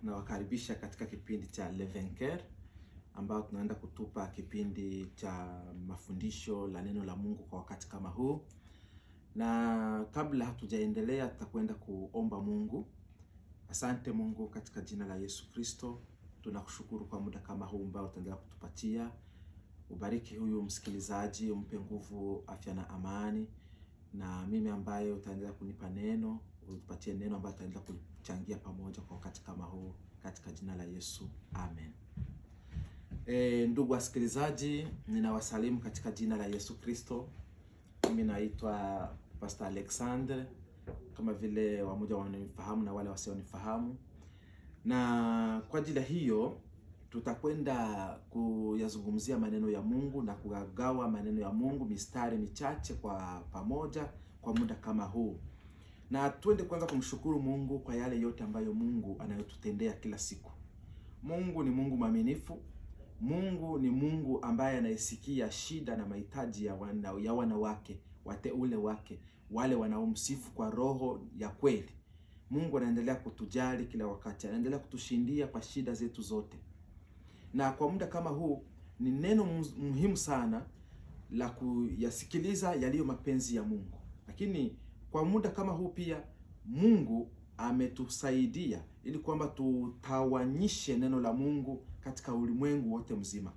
nawakaribisha katika kipindi cha Le Vainqueur ambao tunaenda kutupa kipindi cha mafundisho la neno la Mungu kwa wakati kama huu. Na kabla hatujaendelea, tutakwenda kuomba Mungu. Asante Mungu, katika jina la Yesu Kristo, tunakushukuru kwa muda kama huu ambao utaendelea kutupatia. Ubariki huyu msikilizaji, umpe nguvu, afya na amani. Na mimi ambaye utaendelea kunipa neno, utupatie neno ambayo utaendelea kuchangia pamoja kwa wakati kama huu, katika jina la Yesu. Amen. Ndugu wasikilizaji, ninawasalimu katika jina la Yesu Kristo. Mimi naitwa Pastor Alexander, kama vile wamoja wananifahamu na wale wasionifahamu. Na kwa ajili hiyo tutakwenda kuyazungumzia maneno ya Mungu na kugagawa maneno ya Mungu mistari michache kwa pamoja kwa muda kama huu. Na tuende kwanza kumshukuru Mungu kwa yale yote ambayo Mungu anayotutendea kila siku. Mungu ni Mungu mwaminifu. Mungu ni Mungu ambaye anaisikia shida na mahitaji ya wana wake, wateule wake, wale wanaomsifu kwa roho ya kweli. Mungu anaendelea kutujali kila wakati, anaendelea kutushindia kwa shida zetu zote. Na kwa muda kama huu ni neno muhimu sana la kuyasikiliza yaliyo mapenzi ya Mungu. Lakini kwa muda kama huu pia Mungu ametusaidia ili kwamba tutawanyishe neno la Mungu katika ulimwengu wote mzima.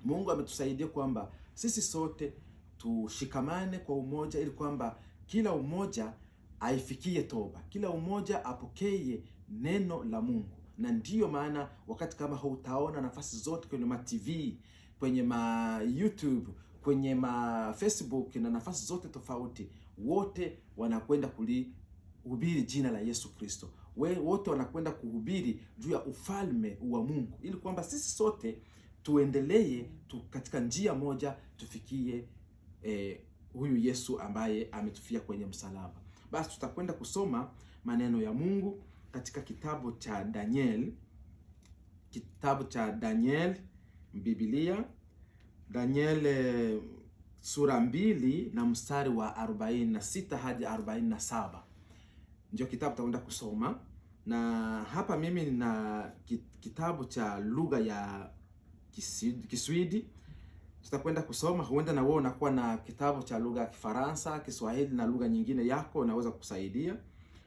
Mungu ametusaidia kwamba sisi sote tushikamane kwa umoja, ili kwamba kila umoja aifikie toba, kila umoja apokee neno la Mungu. Na ndiyo maana wakati kama huu utaona nafasi zote kwenye ma TV, kwenye ma YouTube, kwenye ma Facebook na nafasi zote tofauti, wote wanakwenda kulihubiri jina la Yesu Kristo. Wote wanakwenda kuhubiri juu ya ufalme wa Mungu, ili kwamba sisi sote tuendelee katika njia moja, tufikie huyu Yesu ambaye ametufia kwenye msalaba. Basi tutakwenda kusoma maneno ya Mungu katika kitabu cha Daniel, Biblia, Daniel sura 2 na mstari wa 46 hadi 47. Ndio kitabu tutakwenda kusoma. Na hapa mimi nina kitabu cha lugha ya Kiswahili. Tutakwenda kusoma. Huenda na wewe unakuwa na kitabu cha lugha ya Kifaransa, Kiswahili na lugha nyingine yako, unaweza kusaidia.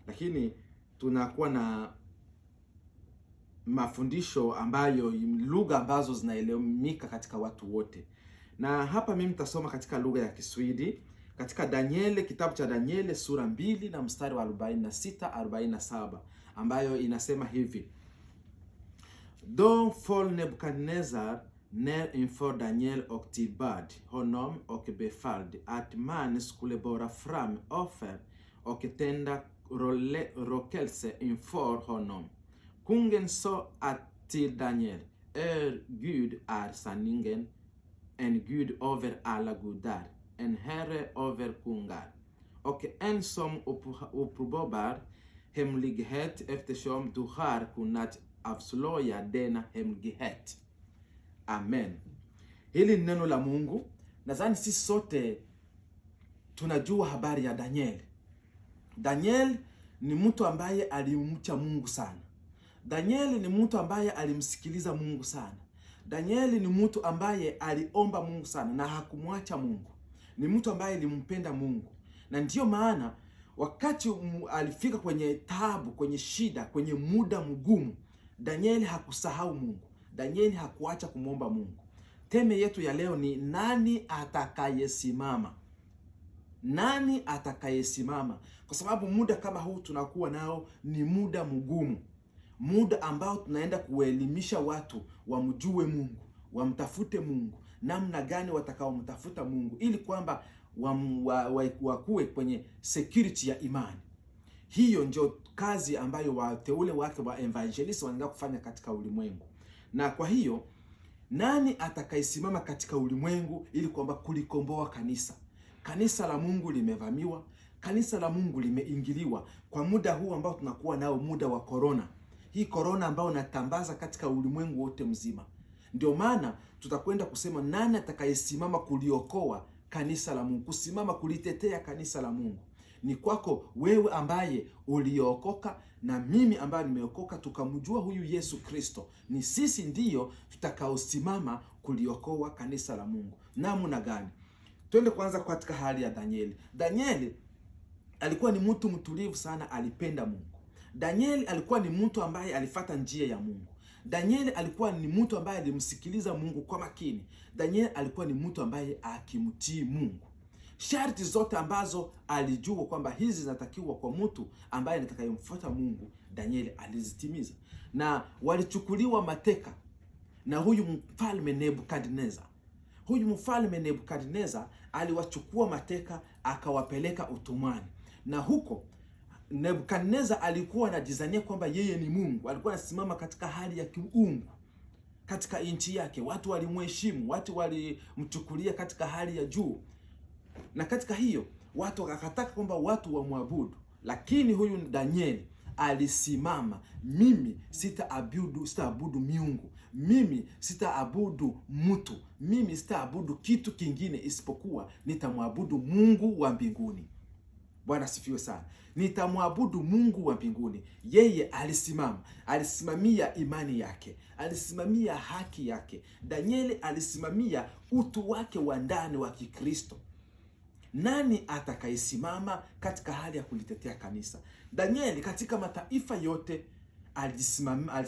Lakini tunakuwa na mafundisho ambayo lugha ambazo zinaeleweka katika watu wote. Na hapa mimi nitasoma katika lugha ya Kiswahili katika Daniel, kitabu cha Daniel sura 2 na mstari wa 46-47, ambayo inasema hivi: Donc fol Nebukadnezar ner inför Daniel och tillbad honom och befallde att man skulle bära fram offer och tända rökelse inför honom. Kungen sa till Daniel: Gud är sanningen, en Gud över alla gudar, en herre över kungar, och en som uppenbarar hemlighet, eftersom du har kunnat avslöja denna hemlighet. Amen. Hili ni neno la Mungu. Nadhani sisi sote tunajua habari ya Daniel. Daniel ni mtu ambaye alimcha Mungu sana. Daniel ni mtu ambaye alimsikiliza Mungu sana. Daniel ni mtu ambaye aliomba Mungu sana na hakumwacha Mungu. Ni mtu ambaye alimpenda Mungu. Na ndiyo maana wakati alifika kwenye taabu, kwenye shida, kwenye muda mgumu, Daniel hakusahau Mungu. Daniel hakuacha kumwomba Mungu. Teme yetu ya leo ni nani atakayesimama? Nani atakayesimama? Kwa sababu muda kama huu tunakuwa nao ni muda mgumu. Muda ambao tunaenda kuelimisha watu wamjue Mungu, wamtafute Mungu, namna gani watakaomtafuta Mungu, ili kwamba wakuwe kwenye security ya imani. Hiyo ndio kazi ambayo wateule wake wa evangelist wanaenda kufanya katika ulimwengu. Na kwa hiyo nani atakayesimama katika ulimwengu ili kwamba kulikomboa kanisa? Kanisa la Mungu limevamiwa, kanisa la Mungu limeingiliwa kwa muda huu ambao tunakuwa nao, muda wa corona. Hii corona ambao natambaza katika ulimwengu wote mzima. Ndio maana tutakwenda kusema nani atakayesimama kuliokoa kanisa la Mungu, kusimama kulitetea kanisa la Mungu. ni kwako wewe ambaye uliokoka na mimi ambaye nimeokoka, tukamjua huyu Yesu Kristo. Ni sisi ndiyo tutakaosimama kuliokoa kanisa la Mungu. Namna gani? Twende kwanza katika hali ya Danieli. Danieli alikuwa ni mtu mtulivu sana, alipenda Mungu. Danieli alikuwa ni mtu ambaye alifuata njia ya Mungu. Danieli alikuwa ni mtu ambaye alimsikiliza Mungu kwa makini. Danieli alikuwa ni mtu ambaye akimtii Mungu. Sharti zote ambazo alijua kwamba hizi zinatakiwa kwa mtu ambaye atakayemfuata Mungu, Danieli alizitimiza. Na walichukuliwa mateka na huyu mfalme Nebukadneza. Huyu mfalme Nebukadneza aliwachukua mateka akawapeleka utumwani. Na huko Nebukadneza alikuwa anajizania kwamba yeye ni Mungu. Alikuwa anasimama katika hali ya kiungu katika nchi yake. Watu walimheshimu, watu walimchukulia katika hali ya juu. Na katika hiyo watu wakataka kwamba watu wamwabudu. Lakini huyu Danieli alisimama, mimi sitaabudu miungu, mimi sitaabudu mtu, mimi sitaabudu kitu kingine isipokuwa nitamwabudu Mungu wa mbinguni. Bwana sifiwe sana. Nitamwabudu Mungu wa mbinguni. Yeye alisimama, alisimamia imani yake, alisimamia haki yake. Danieli alisimamia utu wake wa ndani wa Kikristo. Nani atakayesimama katika hali ya kulitetea kanisa? Danieli katika mataifa yote alisimama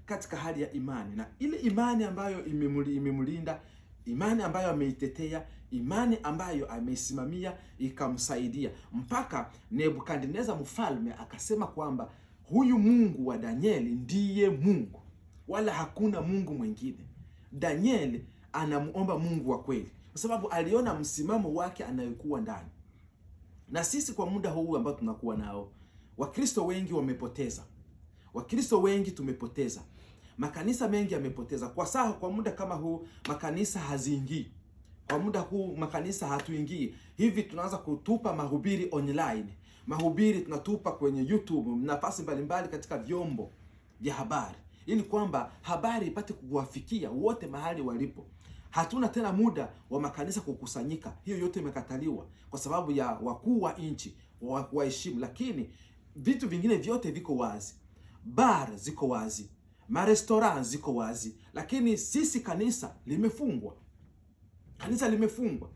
katika hali ya imani, na ile imani ambayo imemlinda, imani ambayo ameitetea, imani ambayo ameisimamia ikamsaidia mpaka Nebukadneza mfalme akasema kwamba huyu Mungu wa Danieli ndiye Mungu, wala hakuna Mungu mwingine. Danieli anamuomba Mungu wa kweli kwa sababu aliona msimamo wake anayokuwa ndani. Na sisi kwa muda huu ambao tunakuwa nao, Wakristo wengi wamepoteza. Wakristo wengi tumepoteza. Makanisa mengi yamepoteza. Kwa muda kama huu makanisa haziingii. Kwa muda huu makanisa hatuingii. Hivi tunaanza kutupa mahubiri online. Mahubiri tunatupa kwenye YouTube, nafasi mbalimbali katika vyombo vya habari, ili kwamba habari ipate kuwafikia wote mahali walipo. Hatuna tena muda wa makanisa kukusanyika. Hiyo yote imekataliwa kwa sababu ya wakuu wa nchi waheshimu. Lakini vitu vingine vyote viko wazi. Bar ziko wazi, marestaurant ziko wazi, lakini sisi kanisa limefungwa. Kanisa limefungwa.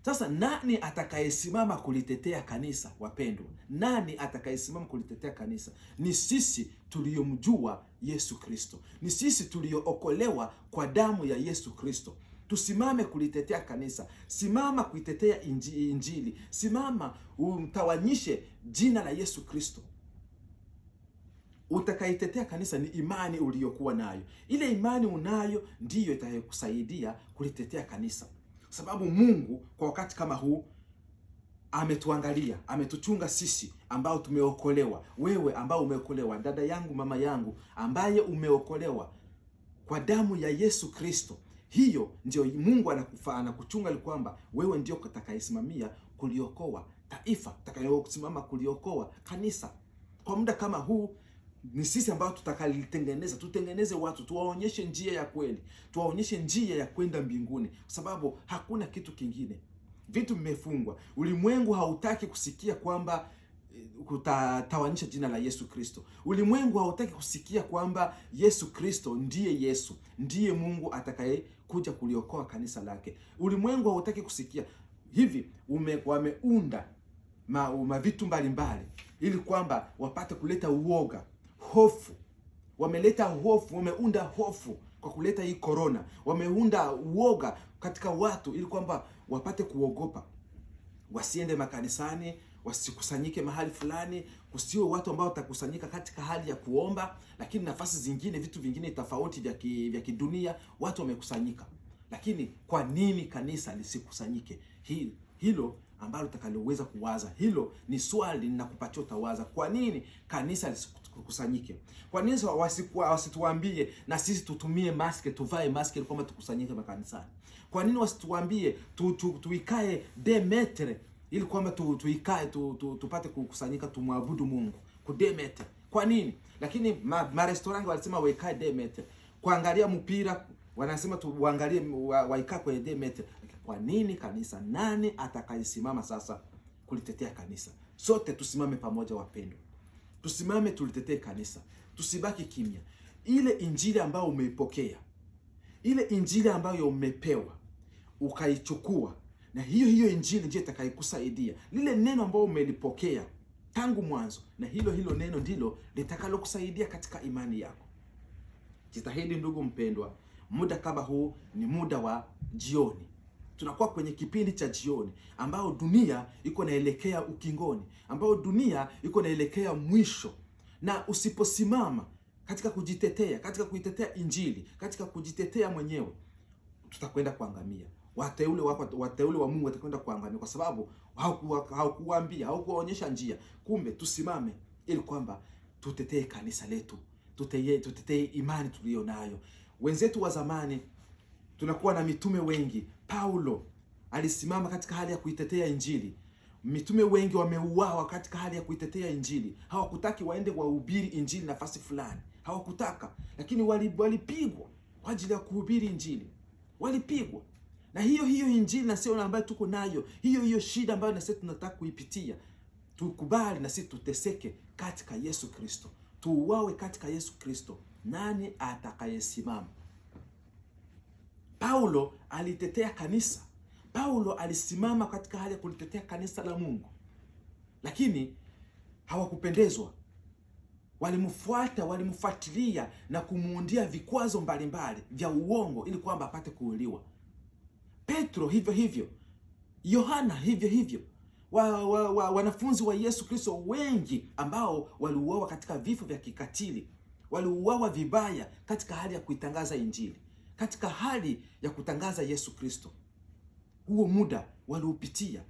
Sasa nani atakayesimama kulitetea kanisa, wapendwa? Nani atakayesimama kulitetea kanisa? Ni sisi tuliyomjua Yesu Kristo. Ni sisi tuliyookolewa kwa damu ya Yesu Kristo. Tusimame kulitetea kanisa. Simama kuitetea Injili. Simama umtawanyishe jina la Yesu Kristo. Utakaitetea kanisa ni imani uliyokuwa nayo. Ile imani unayo ndiyo itakusaidia kulitetea kanisa. Sababu Mungu kwa wakati kama huu ametuangalia, ametuchunga sisi ambao tumeokolewa. Wewe ambao umeokolewa, dada yangu, mama yangu ambaye umeokolewa kwa damu ya Yesu Kristo. Hiyo ndio Mungu anakuchunga, ili kwamba wewe ndio utakayesimamia kuliokoa taifa, utakayesimama kuliokoa kanisa. Kwa muda kama huu ni sisi ambao tutakalitengeneza, tutengeneze watu, tuwaonyeshe njia ya kweli, tuwaonyeshe njia ya kwenda mbinguni, kwa sababu hakuna kitu kingine. Vitu vimefungwa. Ulimwengu hautaki kusikia kwamba kutatawanisha jina la Yesu Kristo. Ulimwengu hautaki kusikia kwamba Yesu Kristo ndiye Yesu, ndiye Mungu atakaye kuja kuliokoa kanisa lake. Ulimwengu hautaki kusikia hivi. Wameunda vitu mbalimbali ili kwamba wapate kuleta uoga, hofu. Wameleta hofu, wameunda hofu kwa kuleta hii corona. Wameunda uoga katika watu ili kwamba wapate kuogopa, wasiende makanisani, wasikusanyike mahali fulani, kusiwe watu ambao watakusanyika katika hali ya kuomba, lakini nafasi zingine, vitu vingine tofauti vya kidunia watu wamekusanyika. Lakini kwa nini kanisa lisikusanyike? Hilo ambalo utakaloweza kuwaza, hilo ni swali ninakupatia utawaza. Kwa nini kanisa lisikusanyike? Kwa nini wasituambie na sisi tutumie maski, tuvae maski ili kwamba tukusanyike makanisani? Kwa nini wasituambie tuikae Demetre ili kwamba tuikae tupate kukusanyika tumwabudu Mungu ku Demetre? Kwa nini? Lakini restaurant walisema waikae Demetre. Kuangalia mpira wanasema tuangalie waikae kwa Demetre. Kwa nini kanisa? Nani atakayesimama sasa kulitetea kanisa? Sote tusimame pamoja wapendwa. Tusimame tulitetee kanisa. Tusibaki kimya. Ile injili ambayo umeipokea, ile injili ambayo umepewa, ukaichukua, na hiyo injili ndiyo itakayokusaidia. Lile neno ambalo umelipokea tangu mwanzo, na hilo neno ndilo litakalokusaidia katika imani yako. Jitahidi ndugu mpendwa, muda kama huu ni muda wa jioni. Tunakuwa kwenye kipindi cha jioni ambao dunia iko naelekea ukingoni, ambao dunia iko naelekea mwisho. Na usiposimama katika kujitetea, katika kuitetea injili, katika kujitetea mwenyewe, tutakwenda kuangamia. Wateule wa Mungu watakwenda kuangamia kwa sababu haukuwaambia, haukuwaonyesha njia. Kumbe tusimame ili kwamba tutetee kanisa letu, tutetee imani tuliyo nayo. Wenzetu wa zamani, tunakuwa na mitume wengi. Paulo alisimama katika hali ya kuitetea injili. Mitume wengi wameuawa katika hali ya kuitetea injili. Hawakutaki waende wahubiri injili nafasi fulani, hawakutaka, lakini walipigwa kwa ajili ya kuhubiri injili. Walipigwa. Na hiyo injili na sio ambayo tuko nayo, hiyo shida ambayo na sisi tunataka kuipitia, tukubali na sisi tuteseke katika Yesu Kristo, tuuawe katika Yesu Kristo. Nani atakayesimama? Paulo alitetea kanisa. Paulo alisimama katika hali ya kulitetea kanisa la Mungu, lakini hawakupendezwa. Walimfuata, walimfuatilia na kumuundia vikwazo mbalimbali vya uongo ili kwamba apate kuuliwa. Petro hivyo hivyo, Yohana hivyo hivyo, wanafunzi wa Yesu Kristo wengi ambao waliuawa katika vifo vya kikatili, waliuawa vibaya katika hali ya kuitangaza injili, katika hali ya kutangaza Yesu Kristo. Huo muda walipitia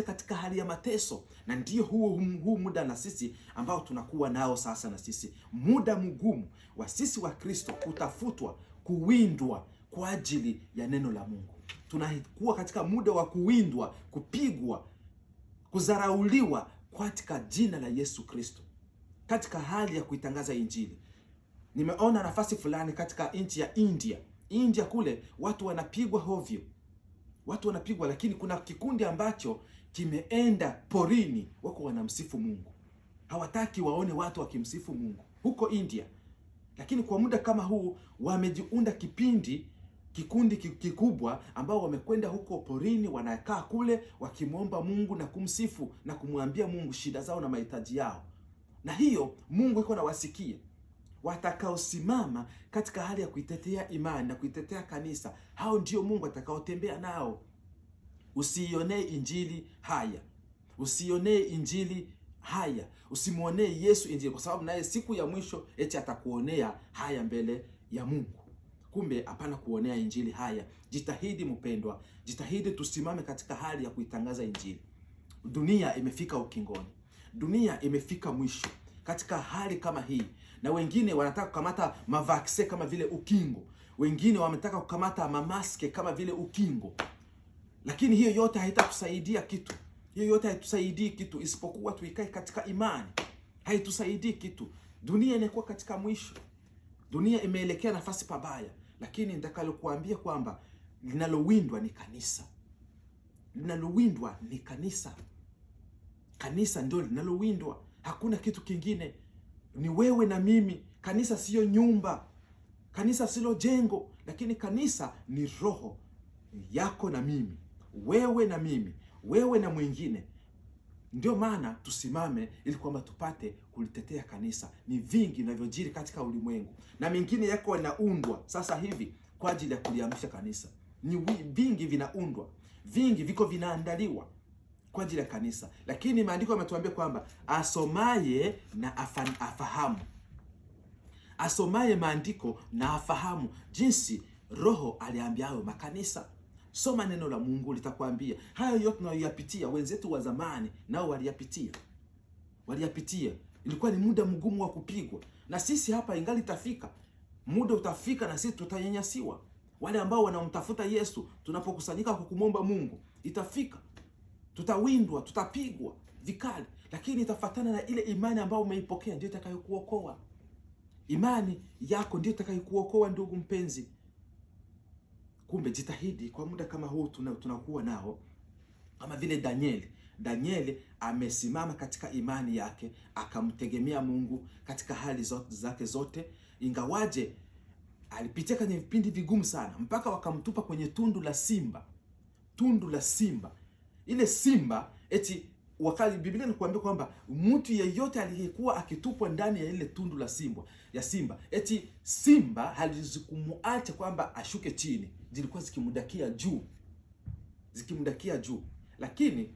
katika hali ya mateso, na ndio huu muda na sisi ambao tunakuwa nao sasa, na sisi muda mgumu wa sisi wa Kristo kutafutwa, kuwindwa kwa ajili ya neno la Mungu. Tunakuwa katika muda wa kuwindwa, kupigwa, kudharauliwa katika jina la Yesu Kristo, katika hali ya kuitangaza injili. Nimeona nafasi fulani katika nchi ya India kule watu wanapigwa hovyo. Watu wanapigwa, lakini kuna kikundi ambacho kimeenda porini, wako wanamsifu Mungu. Hawataki waone watu wakimsifu Mungu huko India. Lakini kwa muda kama huu wamejiunda kikundi kikubwa ambao wamekwenda huko porini, wanakaa kule wakimwomba Mungu na kumsifu na kumwambia Mungu shida zao na mahitaji yao. Na hiyo Mungu iko na wasikia. Watakaosimama katika hali ya kuitetea imani na kuitetea kanisa, hao ndio Mungu atakaotembea nao. Usiionee injili haya. Usionee injili haya. Usimuonee Yesu injili, kwa sababu naye siku ya mwisho eti atakuonea haya mbele ya Mungu. Kumbe hapana kuonea injili haya. Jitahidi mpendwa, jitahidi tusimame katika hali ya kuitangaza injili. Dunia imefika ukingoni. Dunia imefika mwisho katika hali kama hii. Na wengine wanataka kukamata mavakse kama vile ukingo. Wengine wametaka kukamata mamaske kama vile ukingo. Lakini hiyo yote haitatusaidia kitu. Hiyo yote haitusaidii kitu isipokuwa tuikae katika imani. Haitusaidii kitu. Dunia inakuwa katika mwisho. Dunia imeelekea nafasi pabaya. Lakini nitakalokuambia kwamba linalowindwa ni kanisa. Linalowindwa ni kanisa. Kanisa ndio linalowindwa. Hakuna kitu kingine. Ni wewe na mimi. Kanisa sio nyumba. Kanisa sio jengo. Lakini kanisa ni roho yako na mimi. Wewe na mimi. Wewe na mwingine. Ndio maana tusimame ili kwamba tupate kulitetea kanisa. Ni vingi vinavyojiri katika ulimwengu. Na mengine yako yanaundwa sasa hivi kwa ajili ya kuliamsha kanisa. Ni vingi vinaundwa. Vingi viko vinaandaliwa kwa ajili ya kanisa. Lakini maandiko yametuambia kwamba asomaye na afahamu. Asomaye maandiko na afahamu jinsi Roho aliambiayo makanisa. Soma neno la Mungu litakwambia. Hayo yote tunayoyapitia wenzetu wa zamani nao waliyapitia. Ilikuwa ni muda mgumu wa kupigwa. Na sisi hapa ingali itafika. Muda utafika na sisi tutanyanyasiwa. Wale ambao wanamtafuta Yesu, tunapokusanyika kwa kumwomba Mungu, itafika. Tutawindwa, tutapigwa vikali, lakini itafuatana na ile imani ambayo umeipokea ndio itakayokuokoa. Imani yako ndio itakayokuokoa ndugu mpenzi. Kumbe jitahidi kwa muda kama huu tunakuwa nao, kama vile Danieli amesimama katika imani yake, akamtegemea Mungu katika hali zake zote, ingawaje alipitia kwenye vipindi vigumu sana, mpaka wakamtupa kwenye tundu la simba. Ile simba eti wakati Biblia inakuambia kwamba mtu yeyote aliyekuwa akitupwa ndani ya ile tundu la simba, eti simba halizikumuacha kwamba ashuke chini, zilikuwa zikimdakia juu, lakini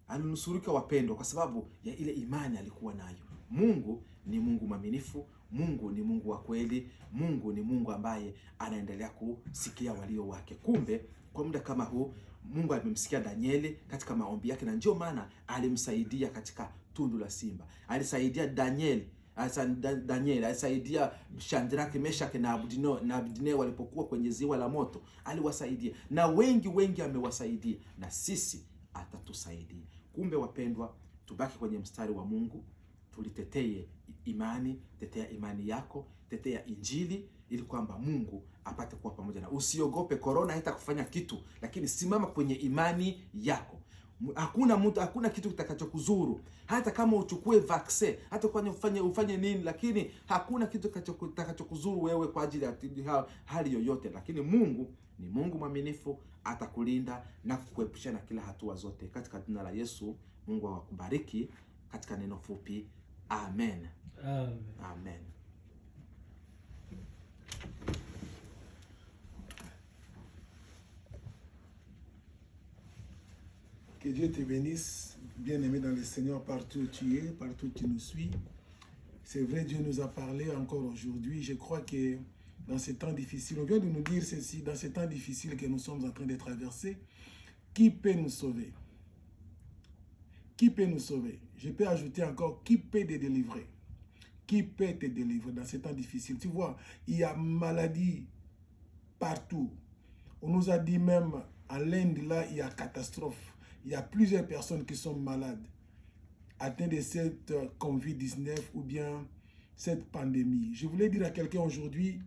alinusurika wapendwa, kwa sababu ya ile imani alikuwa nayo. Mungu ni Mungu mwaminifu, Mungu ni Mungu wa kweli, Mungu ni Mungu ambaye anaendelea kusikia walio wake. Kumbe kwa muda kama huu Mungu amemsikia Danieli katika maombi yake, na ndio maana alimsaidia katika tundu la simba. Alisaidia Danieli, alisaidia Shadraka, Meshaki na Abednego walipokuwa kwenye ziwa la moto, aliwasaidia, na wengi amewasaidia, na sisi atatusaidia. Kumbe wapendwa, tubaki kwenye mstari wa Mungu, tulitetee imani, tetea imani yako, tetea Injili, ili kwamba Mungu apate kuwa pamoja na. Usiogope, corona haitakufanya kitu, lakini simama kwenye imani yako. Hakuna kitu kitakachokuzuru, hata kama uchukue vaccine, hata ufanye nini, lakini hakuna kitu kitakachokuzuru wewe kwa ajili ya hali yoyote. Lakini Mungu ni Mungu mwaminifu, atakulinda na kukuepusha na kila hatua zote. Katika jina la Yesu, Mungu awakubariki katika neno fupi. Amen. Amen. Amen. Que Dieu te bénisse, bien-aimé dans le Seigneur, partout où tu es, partout où tu nous suis. C'est vrai, Dieu nous a parlé encore aujourd'hui. Je crois que dans ces temps difficiles, on vient de nous dire ceci, dans ces temps difficiles que nous sommes en train de traverser, qui peut nous sauver? Qui peut nous sauver? Je peux ajouter encore, qui peut te délivrer? Qui peut te délivrer dans ces temps difficiles? Tu vois, il y a maladie partout. On nous a dit même, à l'Inde, là, il y a catastrophe. Il y a plusieurs personnes qui sont malades, atteintes de cette COVID-19 ou bien cette pandémie. Je voulais dire à quelqu'un aujourd'hui,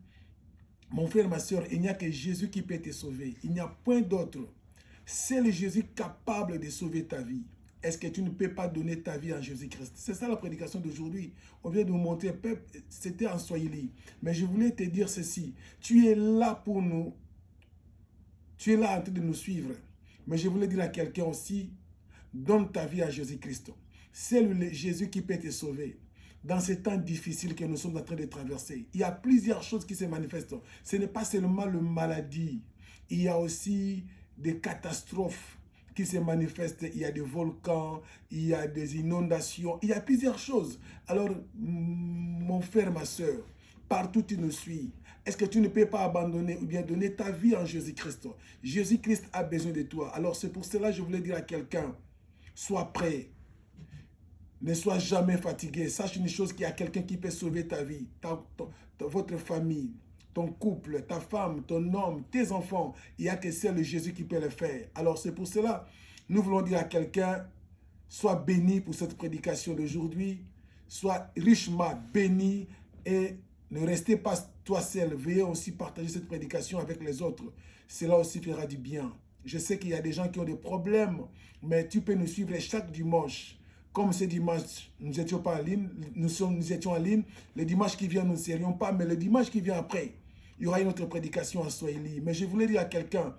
mon frère, ma soeur, il n'y a que Jésus qui peut te sauver. Il n'y a point d'autre. C'est le Jésus capable de sauver ta vie. Est-ce que tu ne peux pas donner ta vie à Jésus-Christ? C'est ça la prédication d'aujourd'hui. On vient de vous montrer, c'était en Swahili. Mais je voulais te dire ceci. Tu es là pour nous. Tu es là en train de nous suivre. Mais je voulais dire à quelqu'un aussi, donne ta vie à Jésus-Christ. C'est le Jésus qui peut te sauver. Dans ces temps difficiles que nous sommes en train de traverser, il y a plusieurs choses qui se manifestent. Ce n'est pas seulement la maladie. Il y a aussi des catastrophes qui se manifestent. Il y a des volcans, il y a des inondations, il y a plusieurs choses. Alors, mon frère, ma soeur, partout où tu nous suis, est-ce que tu ne peux pas abandonner ou bien donner ta vie en Jésus-Christ? Jésus-Christ a besoin de toi. Alors c'est pour cela que je voulais dire à quelqu'un, sois prêt. Ne sois jamais fatigué. Sache une chose, qu'il y a quelqu'un qui peut sauver ta vie, votre famille, ton couple, ta femme, ton homme, tes enfants. Il n'y a que seul Jésus qui peut le faire. Alors c'est pour cela, nous voulons dire à quelqu'un, sois béni pour cette prédication d'aujourd'hui. Sois richement béni et ne restez pas toi seul. Veuillez aussi partager cette prédication avec les autres. Cela aussi fera du bien. Je sais qu'il y a des gens qui ont des problèmes, mais tu peux nous suivre chaque dimanche. Comme ce dimanche, nous n'étions pas en ligne, nous étions en ligne. Le dimanche qui vient, nous ne serions pas, mais le dimanche qui vient après, il y aura une autre prédication en Swahili. Mais je voulais dire à quelqu'un,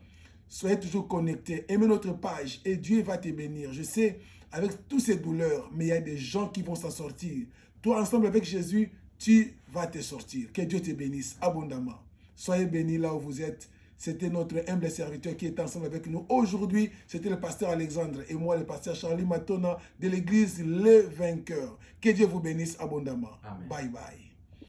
soyez toujours connectés, aimez notre page et Dieu va te bénir. Je sais, avec toutes ces douleurs, mais il y a des gens qui vont s'en sortir. Toi, ensemble avec Jésus, tu vas te sortir. Que Dieu te bénisse abondamment. Soyez bénis là où vous êtes. C'était notre humble serviteur qui est ensemble avec nous. Aujourd'hui, c'était le pasteur Alexandre et moi, le pasteur Charlie Matona de l'église Le Vainqueur. Que Dieu vous bénisse abondamment. Amen. Bye bye.